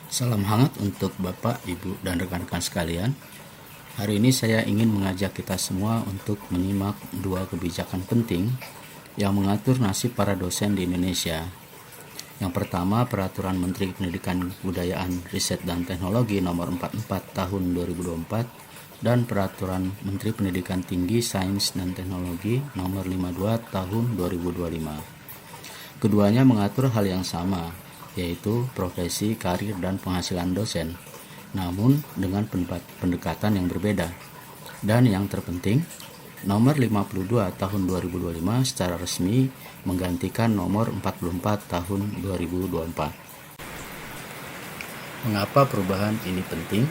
Salam hangat untuk Bapak, Ibu, dan rekan-rekan sekalian. Hari ini saya ingin mengajak kita semua untuk menyimak dua kebijakan penting yang mengatur nasib para dosen di Indonesia. Yang pertama, Peraturan Menteri Pendidikan, Kebudayaan, Riset, dan Teknologi Nomor 44 Tahun 2024 dan Peraturan Menteri Pendidikan Tinggi, Sains, dan Teknologi Nomor 52 Tahun 2025. Keduanya mengatur hal yang sama, yaitu profesi, karir, dan penghasilan dosen, namun dengan pendekatan yang berbeda. Dan yang terpenting, Nomor 52 Tahun 2025 secara resmi menggantikan Nomor 44 Tahun 2024. Mengapa perubahan ini penting?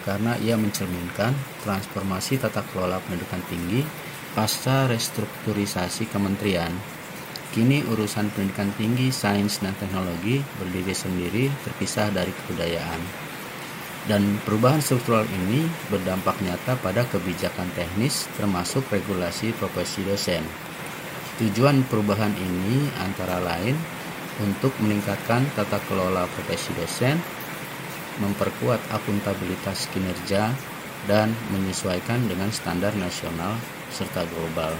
Karena ia mencerminkan transformasi tata kelola pendidikan tinggi pasca restrukturisasi kementerian. Kini urusan pendidikan tinggi, sains, dan teknologi berdiri sendiri terpisah dari kebudayaan. Dan perubahan struktural ini berdampak nyata pada kebijakan teknis termasuk regulasi profesi dosen. Tujuan perubahan ini antara lain untuk meningkatkan tata kelola profesi dosen, memperkuat akuntabilitas kinerja, dan menyesuaikan dengan standar nasional serta global.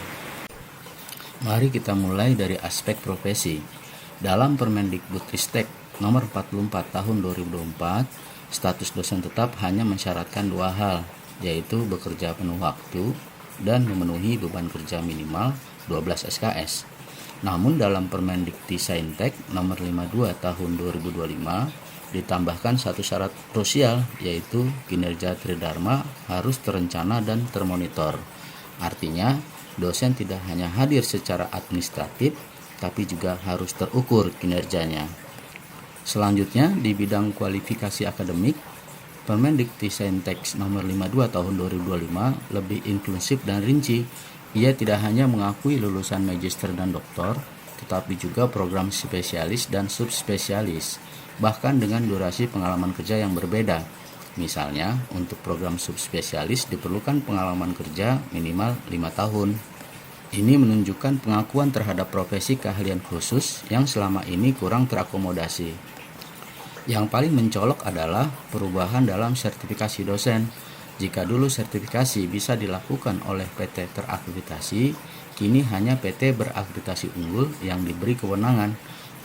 Mari kita mulai dari aspek profesi. Dalam Permendikbudristek Nomor 44 Tahun 2024, status dosen tetap hanya mensyaratkan dua hal, yaitu bekerja penuh waktu dan memenuhi beban kerja minimal 12 SKS. Namun dalam Permendiktisaintek Nomor 52 Tahun 2025 ditambahkan satu syarat krusial, yaitu kinerja tridharma harus terencana dan termonitor. Artinya, dosen tidak hanya hadir secara administratif, tapi juga harus terukur kinerjanya. Selanjutnya, di bidang kualifikasi akademik, Permendiktisaintek Nomor 52 Tahun 2025 lebih inklusif dan rinci. Ia tidak hanya mengakui lulusan magister dan doktor, tetapi juga program spesialis dan subspesialis, bahkan dengan durasi pengalaman kerja yang berbeda. Misalnya, untuk program subspesialis diperlukan pengalaman kerja minimal 5 tahun. Ini menunjukkan pengakuan terhadap profesi keahlian khusus yang selama ini kurang terakomodasi. Yang paling mencolok adalah perubahan dalam sertifikasi dosen. Jika dulu sertifikasi bisa dilakukan oleh PT terakreditasi, kini hanya PT berakreditasi unggul yang diberi kewenangan.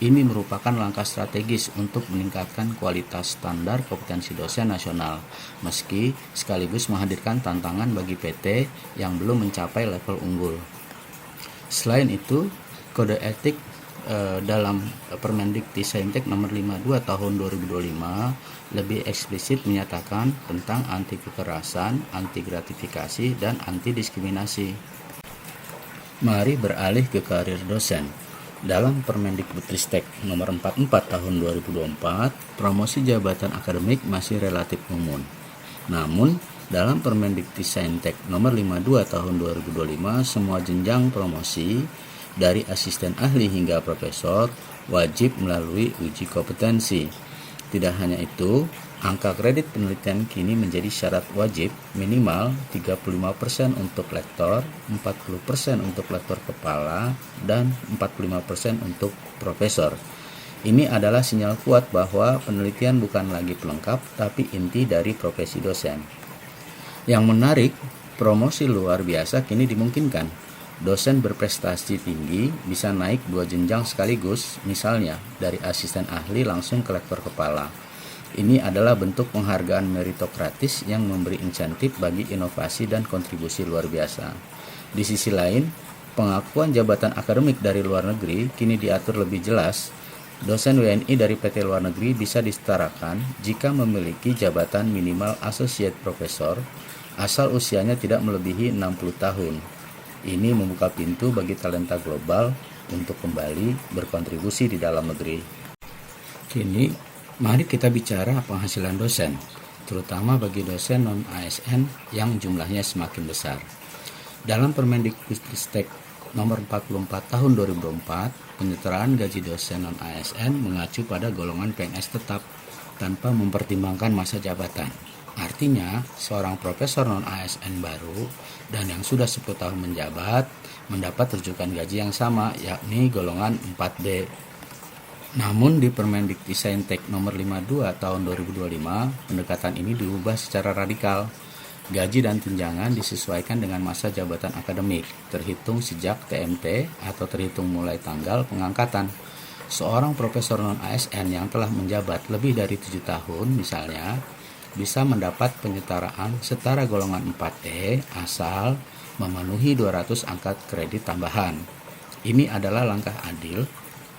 Ini merupakan langkah strategis untuk meningkatkan kualitas standar kompetensi dosen nasional, meski sekaligus menghadirkan tantangan bagi PT yang belum mencapai level unggul. Selain itu, kode etik dalam Permendiktisaintek Nomor 52 Tahun 2025 lebih eksplisit menyatakan tentang anti kekerasan, anti gratifikasi, dan anti diskriminasi. Mari beralih ke karir dosen. Dalam Permendikbudristek Nomor 44 Tahun 2024, promosi jabatan akademik masih relatif umum. Namun, dalam Permendiktisaintek Nomor 52 Tahun 2025, semua jenjang promosi dari asisten ahli hingga profesor wajib melalui uji kompetensi. Tidak hanya itu, angka kredit penelitian kini menjadi syarat wajib minimal 35% untuk lektor, 40% untuk lektor kepala, dan 45% untuk profesor. Ini adalah sinyal kuat bahwa penelitian bukan lagi pelengkap, tapi inti dari profesi dosen. Yang menarik, promosi luar biasa kini dimungkinkan. Dosen berprestasi tinggi bisa naik 2 jenjang sekaligus, misalnya dari asisten ahli langsung ke lektor kepala. Ini adalah bentuk penghargaan meritokratis yang memberi insentif bagi inovasi dan kontribusi luar biasa. Di sisi lain, pengakuan jabatan akademik dari luar negeri kini diatur lebih jelas. Dosen WNI dari PT luar negeri bisa disetarakan jika memiliki jabatan minimal associate professor, asal usianya tidak melebihi 60 tahun. Ini membuka pintu bagi talenta global untuk kembali berkontribusi di dalam negeri. Kini, mari kita bicara penghasilan dosen, terutama bagi dosen non-ASN yang jumlahnya semakin besar. Dalam Permendikbudristek Nomor 44 Tahun 2024, penyetaraan gaji dosen non-ASN mengacu pada golongan PNS tetap tanpa mempertimbangkan masa jabatan. Artinya, seorang profesor non-ASN baru dan yang sudah 10 tahun menjabat mendapat rujukan gaji yang sama, yakni golongan 4B. Namun di Permendikti-Saintek nomor 52 tahun 2025, pendekatan ini diubah secara radikal. Gaji dan tunjangan disesuaikan dengan masa jabatan akademik, terhitung sejak TMT atau terhitung mulai tanggal pengangkatan. Seorang profesor non-ASN yang telah menjabat lebih dari 7 tahun misalnya, bisa mendapat penyetaraan setara golongan 4E asal memenuhi 200 angkat kredit tambahan. Ini adalah langkah adil.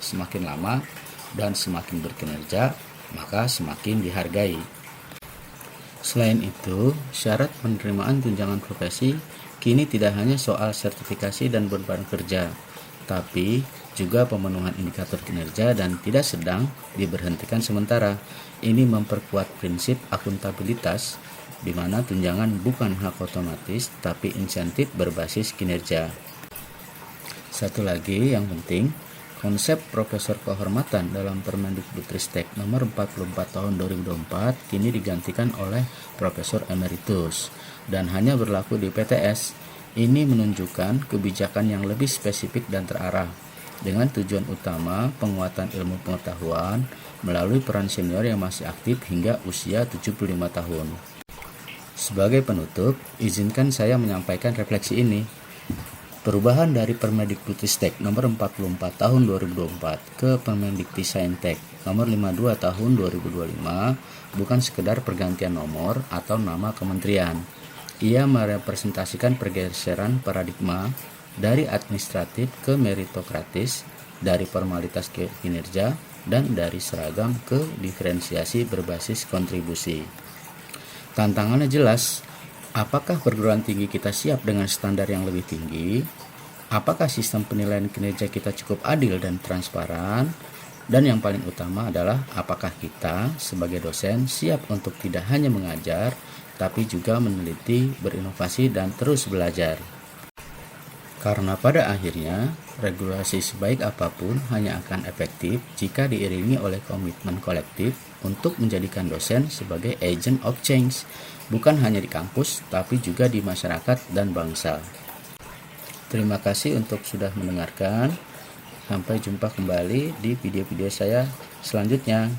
Semakin lama dan semakin berkinerja, maka semakin dihargai. Selain itu, syarat penerimaan tunjangan profesi kini tidak hanya soal sertifikasi dan beban kerja, tapi juga pemenuhan indikator kinerja dan tidak sedang diberhentikan sementara. Ini memperkuat prinsip akuntabilitas, di mana tunjangan bukan hak otomatis, tapi insentif berbasis kinerja. Satu lagi yang penting, konsep profesor kehormatan dalam Permendikbudristek nomor 44 tahun 2024 kini digantikan oleh profesor emeritus dan hanya berlaku di PTS. Ini menunjukkan kebijakan yang lebih spesifik dan terarah dengan tujuan utama penguatan ilmu pengetahuan melalui peran senior yang masih aktif hingga usia 75 tahun. Sebagai penutup, izinkan saya menyampaikan refleksi ini. Perubahan dari Permendikbudristek nomor 44 tahun 2024 ke Permendikti-Saintek nomor 52 tahun 2025 bukan sekedar pergantian nomor atau nama kementerian. Ia merepresentasikan pergeseran paradigma dari administratif ke meritokratis, dari formalitas ke kinerja, dan dari seragam ke diferensiasi berbasis kontribusi. Tantangannya jelas. Apakah perguruan tinggi kita siap dengan standar yang lebih tinggi? Apakah sistem penilaian kinerja kita cukup adil dan transparan? Dan yang paling utama adalah apakah kita sebagai dosen siap untuk tidak hanya mengajar, tapi juga meneliti, berinovasi, dan terus belajar. Karena pada akhirnya, regulasi sebaik apapun hanya akan efektif jika diiringi oleh komitmen kolektif untuk menjadikan dosen sebagai agent of change, bukan hanya di kampus, tapi juga di masyarakat dan bangsa. Terima kasih untuk sudah mendengarkan. Sampai jumpa kembali di video-video saya selanjutnya.